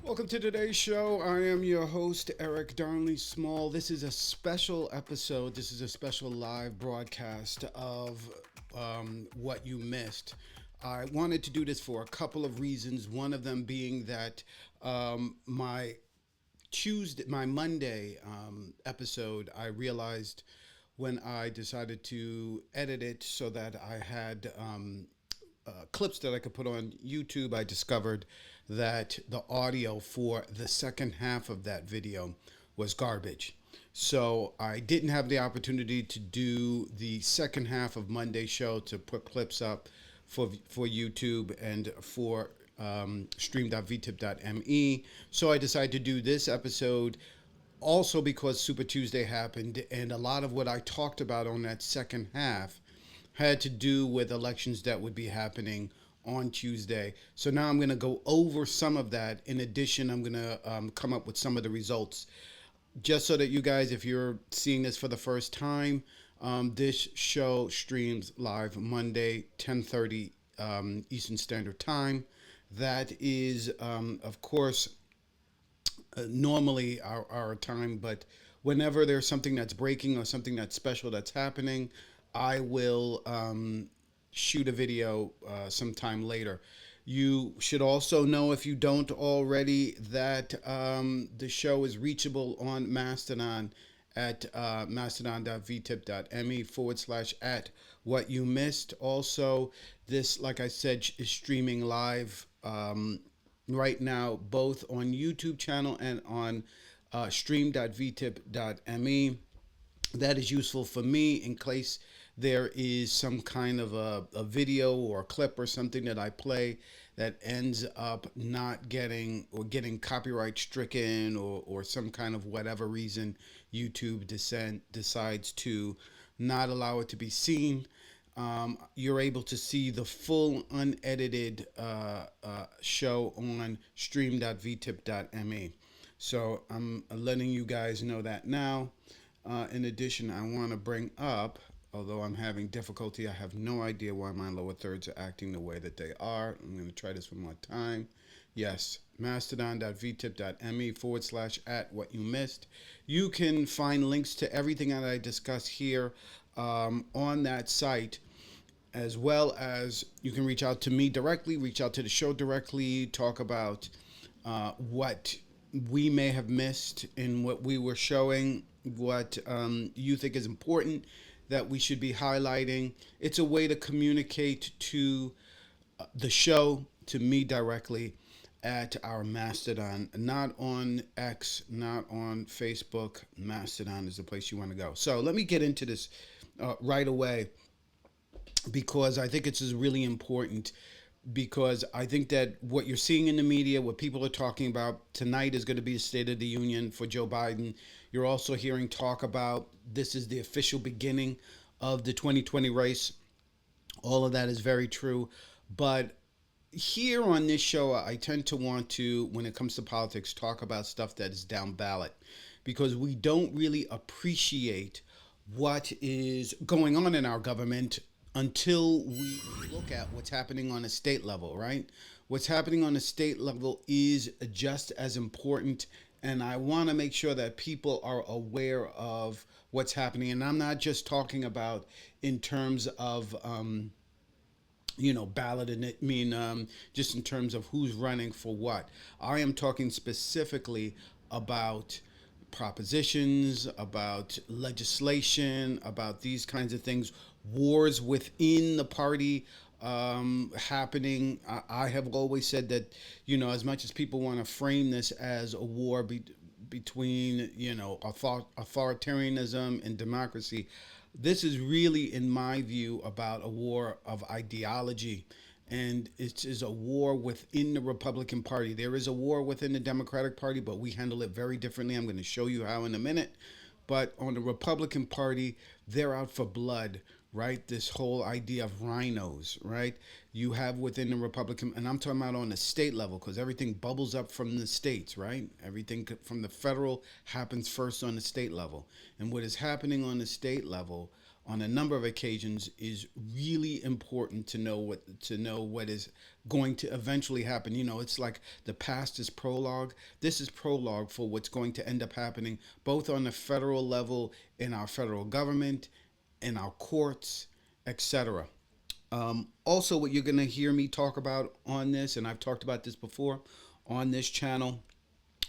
Welcome to today's show. I am your host, Eric Darnley Small. This is a special episode. This is a special live broadcast of what you missed. I wanted to do this for a couple of reasons. One of them being that my Monday episode, I realized when I decided to edit it so that I had clips that I could put on YouTube, I discovered that the audio for the second half of that video was garbage. So I didn't have the opportunity to do the second half of Monday's show to put clips up for YouTube and for stream.vtip.me. So I decided to do this episode also because Super Tuesday happened, and a lot of what I talked about on that second half had to do with elections that would be happening on Tuesday. So now I'm going to go over some of that. In addition, I'm going to come up with some of the results. Just so that you guys, if you're seeing this for the first time, this show streams live Monday, 10:30 Eastern Standard Time. That is, of course, normally our time, but whenever there's something that's breaking or something that's special that's happening, I will shoot a video sometime later. You should also know, if you don't already, that the show is reachable on Mastodon at mastodon.vtip.me /at what you missed. Also, this, like I said, is streaming live right now, both on YouTube channel and on stream.vtip.me. That is useful for me in case there is some kind of a video or a clip or something that I play that ends up not getting or getting copyright stricken, or some kind of whatever reason YouTube decides to not allow it to be seen. You're able to see the full unedited show on stream.vtip.me. So I'm letting you guys know that now. In addition, I want to bring up, although I'm having difficulty, I have no idea why my lower thirds are acting the way that they are. I'm going to try this one more time. Yes, mastodon.vtip.me /at what you missed. You can find links to everything that I discuss here on that site, as well as you can reach out to me directly, reach out to the show directly, talk about what we may have missed in what we were showing, what you think is important that we should be highlighting. It's a way to communicate to the show, to me directly, at our Mastodon. Not on X, not on Facebook. Mastodon is the place you want to go. So let me get into this right away, because I think it's really important, because I think that what you're seeing in the media, what people are talking about tonight, is going to be a State of the Union for Joe Biden. You're also hearing talk about this is the official beginning of the 2020 race. All of that is very true. But here on this show, I tend to want to, when it comes to politics, talk about stuff that is down ballot, because we don't really appreciate what is going on in our government until we look at what's happening on a state level, right? What's happening on a state level is just as important, and I want to make sure that people are aware of what's happening. And I'm not just talking about in terms of ballot, and it mean just in terms of who's running for what. I am talking specifically about propositions, about legislation, about these kinds of things, wars within the party happening. I have always said that, as much as people want to frame this as a war between, authoritarianism and democracy, this is really, in my view, about a war of ideology. And it is a war within the Republican Party. There is a war within the Democratic Party, but we handle it very differently. I'm going to show you how in a minute. But on the Republican Party, they're out for blood, right? This whole idea of rhinos, right? You have within the Republican, and I'm talking about on the state level, because everything bubbles up from the states, right? Everything from the federal happens first on the state level. And what is happening on the state level on a number of occasions is really important to know what is going to eventually happen. You know, it's like the past is prologue. This is prologue for what's going to end up happening both on the federal level, in our federal government, in our courts, etc. Also, what you're going to hear me talk about on this, and I've talked about this before on this channel,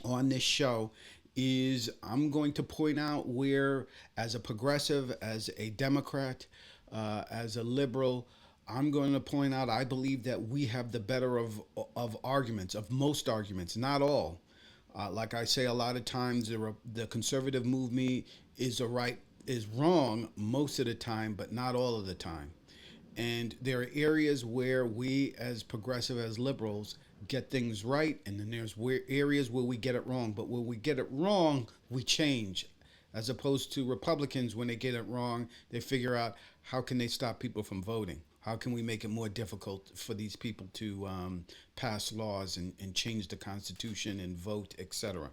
on this show, is I'm going to point out where, as a progressive, as a Democrat, as a liberal, I'm going to point out I believe that we have the better of arguments, of most arguments, not all. Like I say a lot of times, the conservative movement is wrong most of the time, but not all of the time. And there are areas where we, as progressive, as liberals, get things right, and then there's areas where we get it wrong. But when we get it wrong, we change. As opposed to Republicans, when they get it wrong, they figure out how can they stop people from voting. How can we make it more difficult for these people to pass laws and change the Constitution and vote, etc.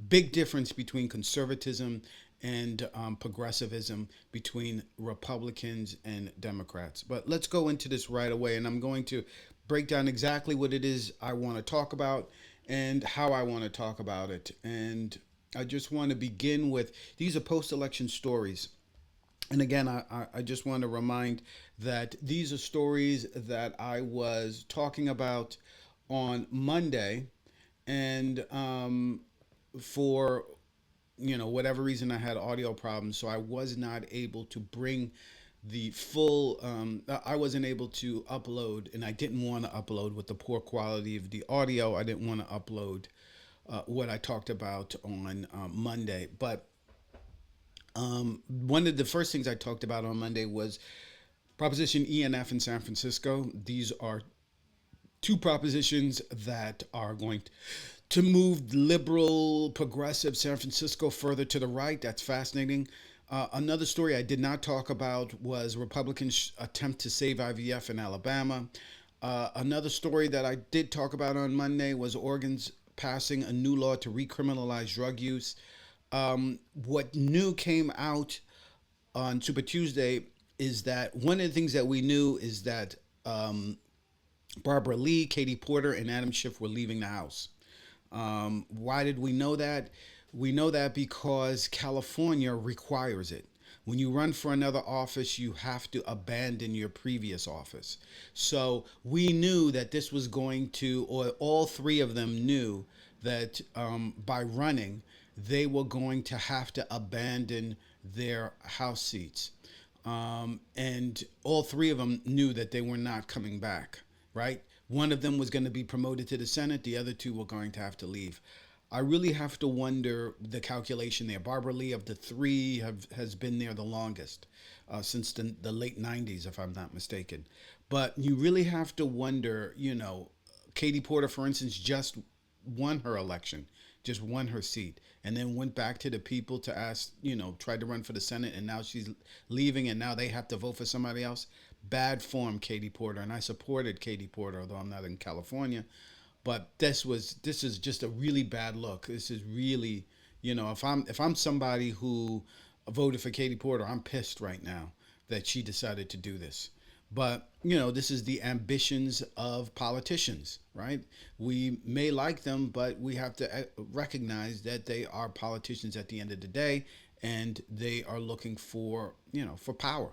Big difference between conservatism and progressivism, between Republicans and Democrats. But let's go into this right away, and I'm going to break down exactly what it is I want to talk about and how I want to talk about it. And I just want to begin with, these are post-election stories. And again, I just want to remind that these are stories that I was talking about on Monday, and for whatever reason, I had audio problems, so I was not able to bring the full. I wasn't able to upload, and I didn't want to upload with the poor quality of the audio. I didn't want to upload what I talked about on Monday, but one of the first things I talked about on Monday was Proposition E and F in San Francisco. These are two propositions that are going to move liberal, progressive San Francisco further to the right. That's fascinating. Another story I did not talk about was Republicans' attempt to save IVF in Alabama. Another story that I did talk about on Monday was Oregon's passing a new law to recriminalize drug use. What new came out on Super Tuesday is that one of the things that we knew is that Barbara Lee, Katie Porter, and Adam Schiff were leaving the House. Why did we know that? We know that because California requires it. When you run for another office, you have to abandon your previous office. So we knew that this was going to, or all three of them knew that by running, they were going to have to abandon their House seats. And all three of them knew that they were not coming back, right? One of them was going to be promoted to the Senate. The other two were going to have to leave. I really have to wonder the calculation there. Barbara Lee, of the three, has been there the longest, since the late 90s, if I'm not mistaken. But you really have to wonder, Katie Porter, for instance, just won her election, just won her seat, and then went back to the people to ask, tried to run for the Senate, and now she's leaving, and now they have to vote for somebody else. Bad form, Katie Porter, and I supported Katie Porter, although I'm not in California. But this is just a really bad look. This is really, if I'm somebody who voted for Katie Porter, I'm pissed right now that she decided to do this. But, this is the ambitions of politicians, right? We may like them, but we have to recognize that they are politicians at the end of the day, and they are looking for, for power.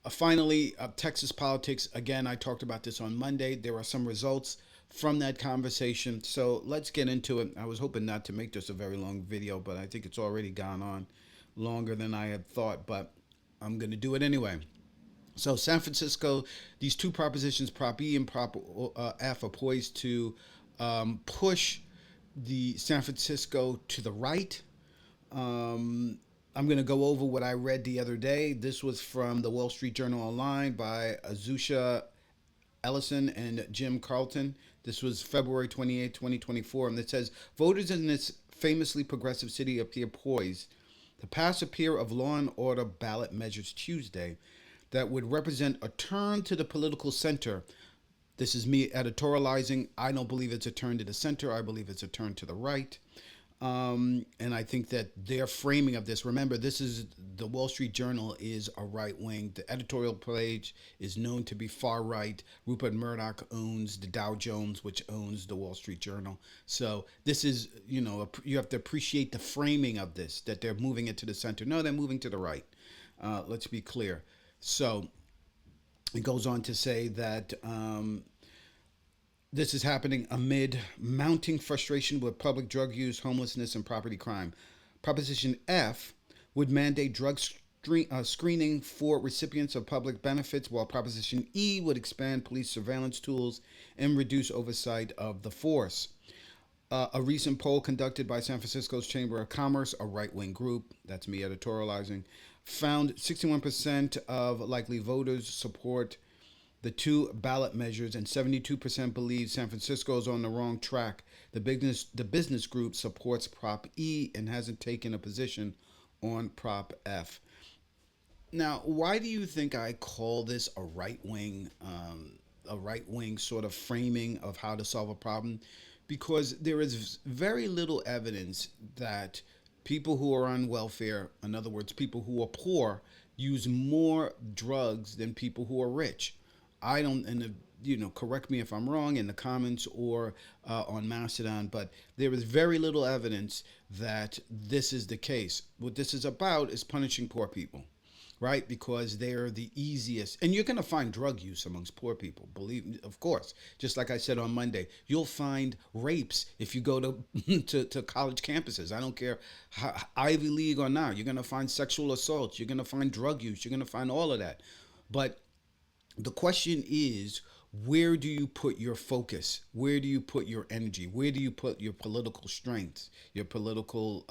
Finally, Texas politics. Again, I talked about this on Monday. There are some results from that conversation. So let's get into it. I was hoping not to make this a very long video, but I think it's already gone on longer than I had thought, but I'm going to do it anyway. So San Francisco, these two propositions, Prop E and Prop F, are poised to push the San Francisco to the right. I'm going to go over what I read the other day. This was from the Wall Street Journal Online by Azusha Ellison and Jim Carlton. This was February 28, 2024, and it says, voters in this famously progressive city appear poised to pass a pair of law and order ballot measures Tuesday that would represent a turn to the political center. This is me editorializing. I don't believe it's a turn to the center. I believe it's a turn to the right. And I think that their framing of this, remember, this is the Wall Street Journal is a right wing. The editorial page is known to be far right. Rupert Murdoch owns the Dow Jones, which owns the Wall Street Journal. So this is, you have to appreciate the framing of this, that they're moving it to the center. No, they're moving to the right. Let's be clear. So it goes on to say that this is happening amid mounting frustration with public drug use, homelessness, and property crime. Proposition F would mandate screening for recipients of public benefits, while Proposition E would expand police surveillance tools and reduce oversight of the force. A recent poll conducted by San Francisco's Chamber of Commerce, a right wing group, that's me editorializing, found 61% of likely voters support the two ballot measures, and 72% believe San Francisco is on the wrong track. The business group supports Prop E and hasn't taken a position on Prop F. Now, why do you think I call this a right wing sort of framing of how to solve a problem? Because there is very little evidence that people who are on welfare, in other words, people who are poor, use more drugs than people who are rich. I don't, and correct me if I'm wrong in the comments or on Mastodon, but there is very little evidence that this is the case. What this is about is punishing poor people, right? Because they're the easiest, and you're going to find drug use amongst poor people. Believe me, of course. Just like I said on Monday, you'll find rapes if you go to to college campuses. I don't care how, Ivy League or not. You're going to find sexual assaults. You're going to find drug use. You're going to find all of that. But the question is, where do you put your focus? Where do you put your energy? Where do you put your political strength, your political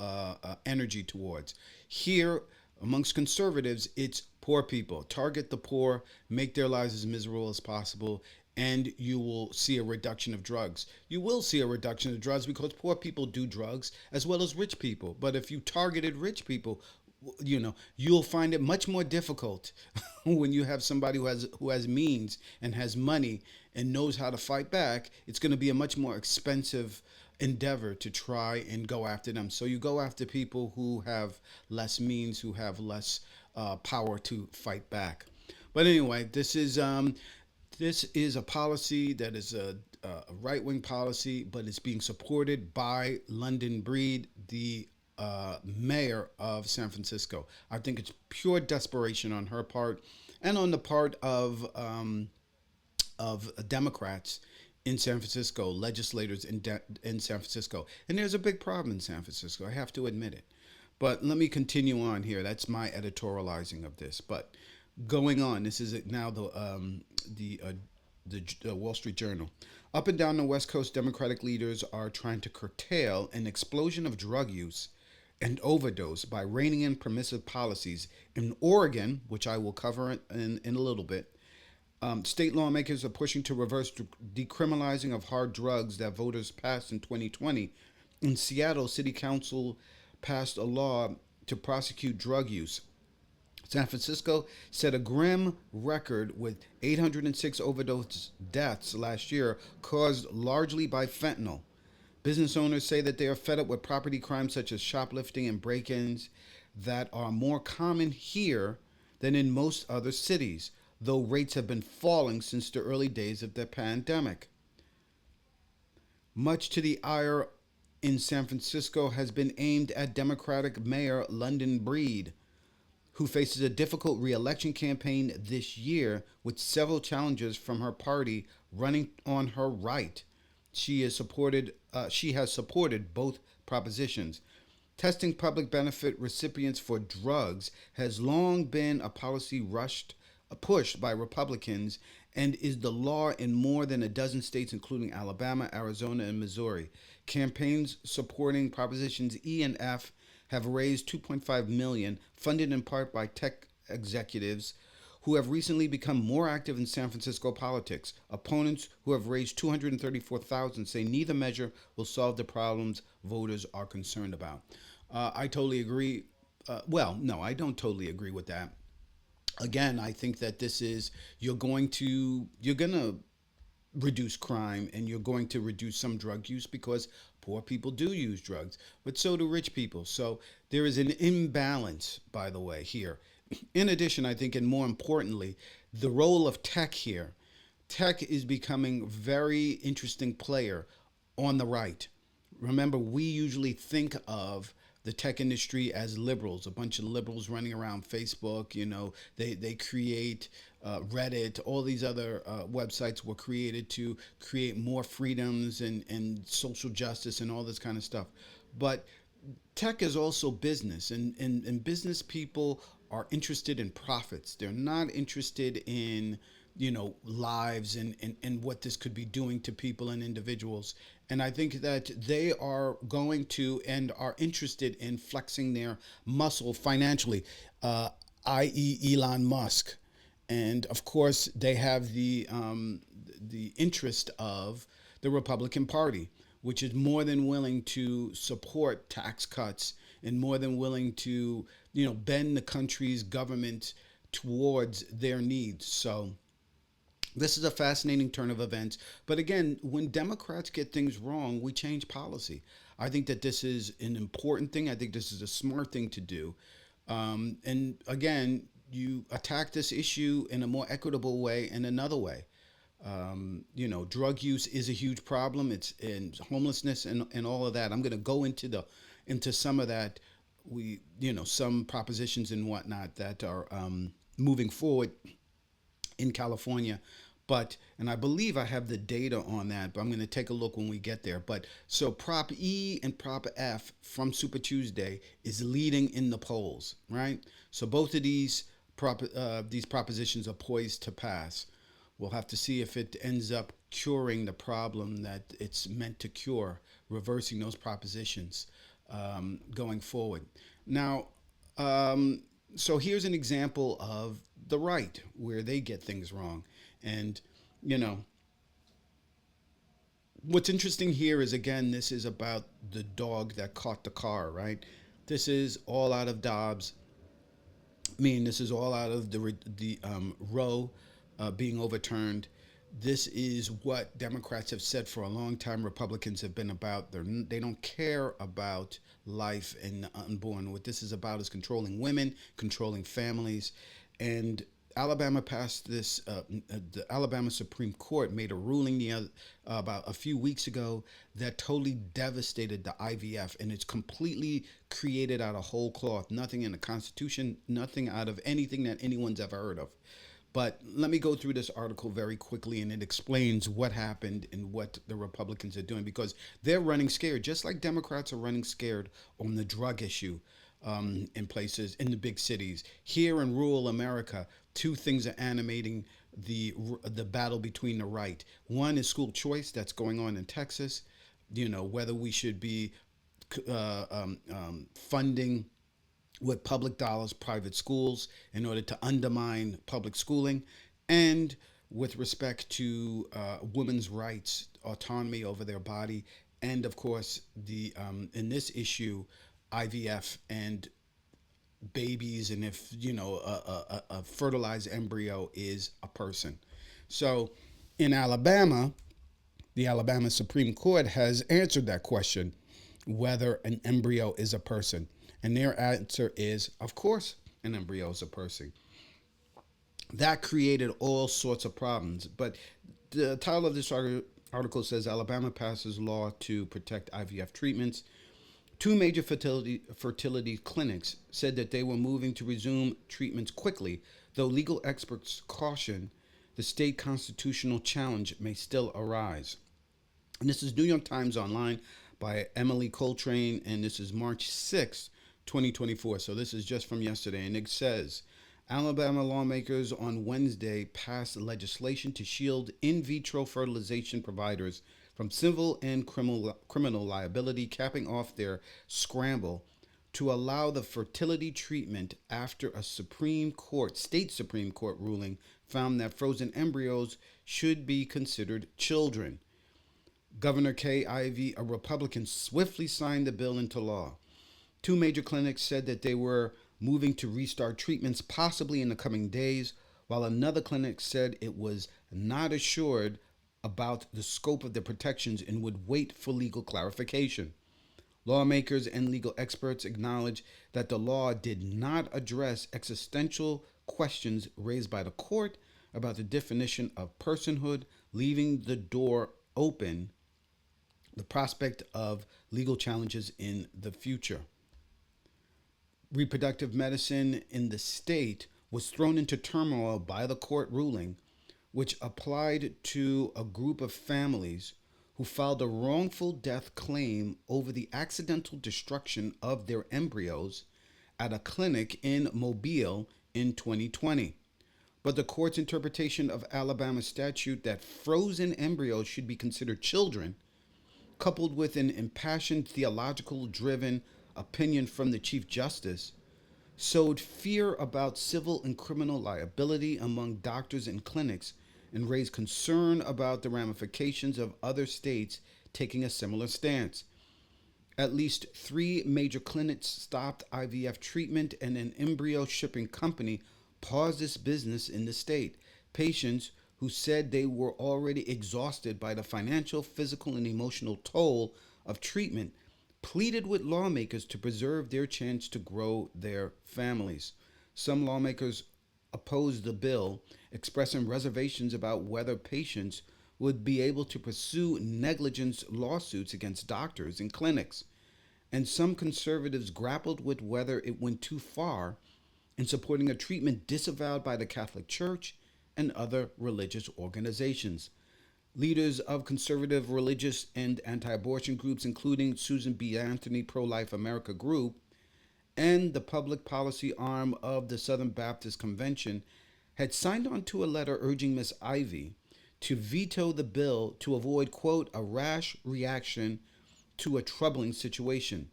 energy towards? Here, amongst conservatives, it's poor people. Target the poor, make their lives as miserable as possible, and you will see a reduction of drugs. You will see a reduction of drugs because poor people do drugs as well as rich people. But if you targeted rich people, you'll find it much more difficult when you have somebody who has means and has money and knows how to fight back. It's going to be a much more expensive endeavor to try and go after them. So you go after people who have less means, who have less power to fight back. But anyway, this is a policy that is a right wing policy, but it's being supported by London Breed, the mayor of San Francisco. I think it's pure desperation on her part, and on the part of Democrats in San Francisco, legislators in San Francisco. And there's a big problem in San Francisco. I have to admit it. But let me continue on here. That's my editorializing of this. But going on, this is now the Wall Street Journal. Up and down the West Coast, Democratic leaders are trying to curtail an explosion of drug use and overdose by reining in permissive policies. In Oregon, which I will cover in a little bit, state lawmakers are pushing to reverse decriminalizing of hard drugs that voters passed in 2020. In Seattle, City Council passed a law to prosecute drug use. San Francisco set a grim record with 806 overdose deaths last year, caused largely by fentanyl. Business owners say that they are fed up with property crimes such as shoplifting and break ins that are more common here than in most other cities, though rates have been falling since the early days of the pandemic. Much to the ire in San Francisco has been aimed at Democratic Mayor London Breed, who faces a difficult re-election campaign this year with several challengers from her party running on her right. She has supported both propositions. Testing public benefit recipients for drugs has long been a policy pushed by Republicans and is the law in more than a dozen states, including Alabama, Arizona, and Missouri. Campaigns supporting Propositions E and F have raised $2.5 million, funded in part by tech executives who have recently become more active in San Francisco politics. Opponents who have raised $234,000 say neither measure will solve the problems voters are concerned about. I totally agree. Well, no, I don't totally agree with that. Again, I think that this is you're gonna reduce crime, and you're going to reduce some drug use because poor people do use drugs, but so do rich people. So there is an imbalance, by the way, here. In addition, I think, and more importantly, the role of tech here. Tech is becoming a very interesting player on the right. Remember, we usually think of the tech industry as liberals, a bunch of liberals running around Facebook. They create Reddit, all these other websites were created to create more freedoms and social justice and all this kind of stuff. But tech is also business, and business people are interested in profits. They're not interested in lives and what this could be doing to people and individuals. And I think that they are going to and are interested in flexing their muscle financially, i.e. Elon Musk. And of course they have the interest of the Republican Party, which is more than willing to support tax cuts and more than willing to bend the country's government towards their needs. So this is a fascinating turn of events. But again, when Democrats get things wrong, we change policy. I think that this is an important thing. I think this is a smart thing to do. And again, you attack this issue in a more equitable way and another way. Drug use is a huge problem. It's in homelessness and all of that. I'm going to go into some of that. Some propositions and whatnot that are moving forward in California. And I believe I have the data on that, but I'm going to take a look when we get there. But so Prop E and Prop F from Super Tuesday is leading in the polls, right? So both of these propositions are poised to pass. We'll have to see if it ends up curing the problem that it's meant to cure, reversing those propositions going forward. Now, so here's an example of the right where they get things wrong. And, you know, what's interesting here is, again, this is about the dog that caught the car, right? This is all out of Dobbs. This is all out of the Roe being overturned. This is what Democrats have said for a long time. Republicans have been about. They don't care about life and the unborn. What this is about is controlling women, controlling families, and Alabama passed this. The Alabama Supreme Court made a ruling about a few weeks ago that totally devastated the IVF, and it's completely created out of whole cloth. Nothing in the Constitution, nothing out of anything that anyone's ever heard of. But let me go through this article very quickly, and it explains what happened and what the Republicans are doing, because they're running scared, just like Democrats are running scared on the drug issue in places in the big cities. Here in rural America, two things are animating the battle between the right. One is school choice that's going on in Texas. Whether we should be funding with public dollars private schools in order to undermine public schooling, and with respect to women's rights, autonomy over their body, and of course the in this issue, IVF and babies, and if a fertilized embryo is a person. So in Alabama, the Alabama Supreme Court has answered that question, whether an embryo is a person. And their answer is, of course, an embryo is a person. That created all sorts of problems. But the title of this article says Alabama passes law to protect IVF treatments. Two major fertility clinics said that they were moving to resume treatments quickly, though legal experts caution the state constitutional challenge may still arise. And this is New York Times Online by Emily Coltrane, and this is March 6th, 2024. So this is just from yesterday, and it says Alabama lawmakers on Wednesday passed legislation to shield in vitro fertilization providers from civil and criminal liability, capping off their scramble to allow the fertility treatment after a state Supreme Court ruling found that frozen embryos should be considered children. Governor Kay Ivey, a Republican, swiftly signed the bill into law. Two major clinics said that they were moving to restart treatments possibly in the coming days, while another clinic said it was not assured about the scope of the protections and would wait for legal clarification. Lawmakers and legal experts acknowledge that the law did not address existential questions raised by the court about the definition of personhood, leaving the door open the prospect of legal challenges in the future. Reproductive medicine in the state was thrown into turmoil by the court ruling, which applied to a group of families who filed a wrongful death claim over the accidental destruction of their embryos at a clinic in Mobile in 2020. But the court's interpretation of Alabama's statute that frozen embryos should be considered children, coupled with an impassioned theological driven opinion from the Chief Justice, sowed fear about civil and criminal liability among doctors and clinics and raised concern about the ramifications of other states taking a similar stance. At least 3 major clinics stopped IVF treatment, and an embryo shipping company paused its business in the state. Patients who said they were already exhausted by the financial, physical, and emotional toll of treatment pleaded with lawmakers to preserve their chance to grow their families. Some lawmakers opposed the bill, expressing reservations about whether patients would be able to pursue negligence lawsuits against doctors and clinics. And some conservatives grappled with whether it went too far in supporting a treatment disavowed by the Catholic Church and other religious organizations. Leaders of conservative religious and anti-abortion groups, including Susan B. Anthony Pro-Life America Group and the public policy arm of the Southern Baptist Convention, had signed on to a letter urging Ms. Ivey to veto the bill to avoid, quote, a rash reaction to a troubling situation.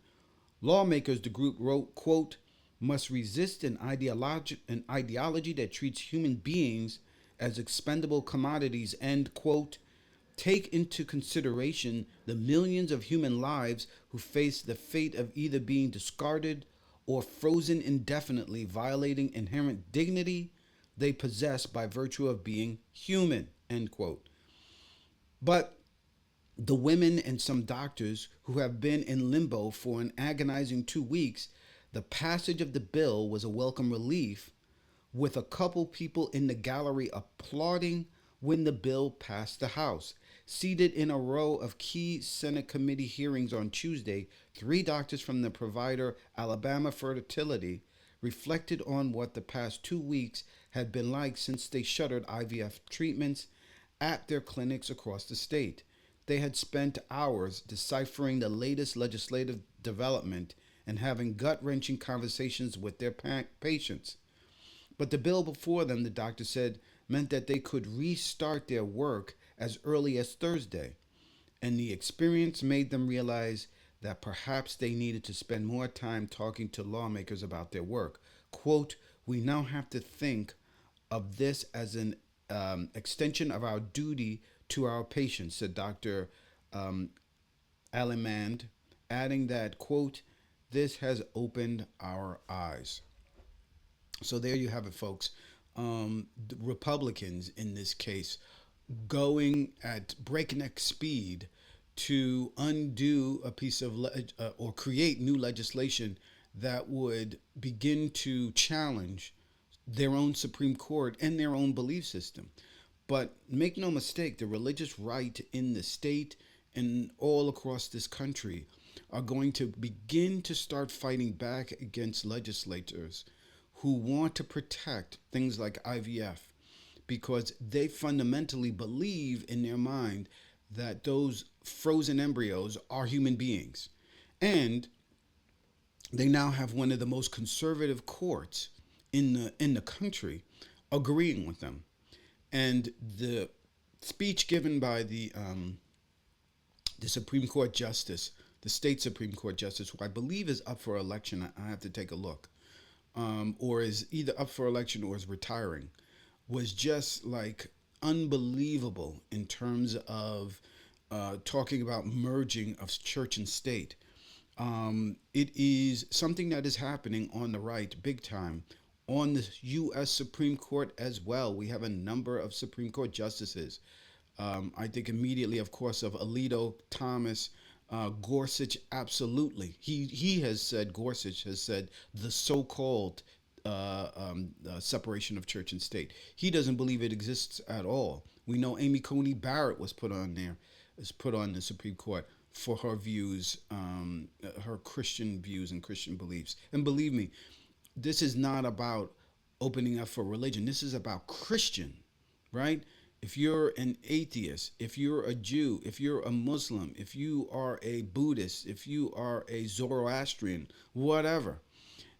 Lawmakers, the group wrote, quote, must resist an ideology that treats human beings as expendable commodities and, quote, take into consideration the millions of human lives who face the fate of either being discarded or frozen indefinitely, violating inherent dignity they possess by virtue of being human, end quote. But the women and some doctors who have been in limbo for an agonizing 2 weeks, the passage of the bill was a welcome relief, with a couple people in the gallery applauding when the bill passed the House. Seated in a row of key Senate committee hearings on Tuesday, 3 doctors from the provider Alabama Fertility reflected on what the past 2 weeks had been like since they shuttered IVF treatments at their clinics across the state. They had spent hours deciphering the latest legislative development and having gut-wrenching conversations with their patients. But the bill before them, the doctor said, meant that they could restart their work as early as Thursday. And the experience made them realize that perhaps they needed to spend more time talking to lawmakers about their work. Quote, we now have to think of this as an extension of our duty to our patients, said Dr. Alimand, adding that, quote, this has opened our eyes. So there you have it, folks. The Republicans in this case going at breakneck speed to undo a piece of or create new legislation that would begin to challenge their own Supreme Court and their own belief system. But make no mistake, the religious right in the state and all across this country are going to begin to start fighting back against legislators who want to protect things like IVF, because they fundamentally believe in their mind that those frozen embryos are human beings. And they now have one of the most conservative courts in the country agreeing with them. And the speech given by the Supreme Court Justice, the state Supreme Court Justice, who I believe is up for election, I have to take a look, or is either up for election or is retiring, was just like unbelievable in terms of talking about merging of church and state. It is something that is happening on the right big time. On the U.S. Supreme Court as well, we have a number of Supreme Court justices I think immediately, of course, of Alito, Thomas, Gorsuch. Absolutely, he has said, Gorsuch has said, the so-called separation of church and state. He doesn't believe it exists at all. We know Amy Coney Barrett was put on there, is put on the Supreme Court for her views, her Christian views and Christian beliefs. And believe me, this is not about opening up for religion. This is about Christian, right? If you're an atheist, if you're a Jew, if you're a Muslim, if you are a Buddhist, if you are a Zoroastrian, whatever,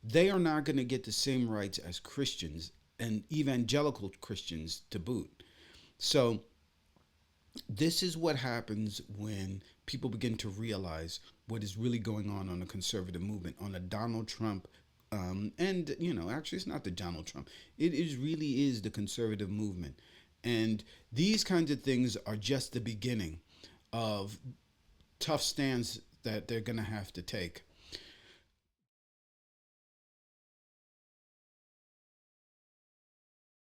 they are not going to get the same rights as Christians and evangelical Christians to boot. So this is what happens when people begin to realize what is really going on the conservative movement, on the Donald Trump. And actually, it's not the Donald Trump. It is really is the conservative movement, and these kinds of things are just the beginning of tough stands that they're going to have to take.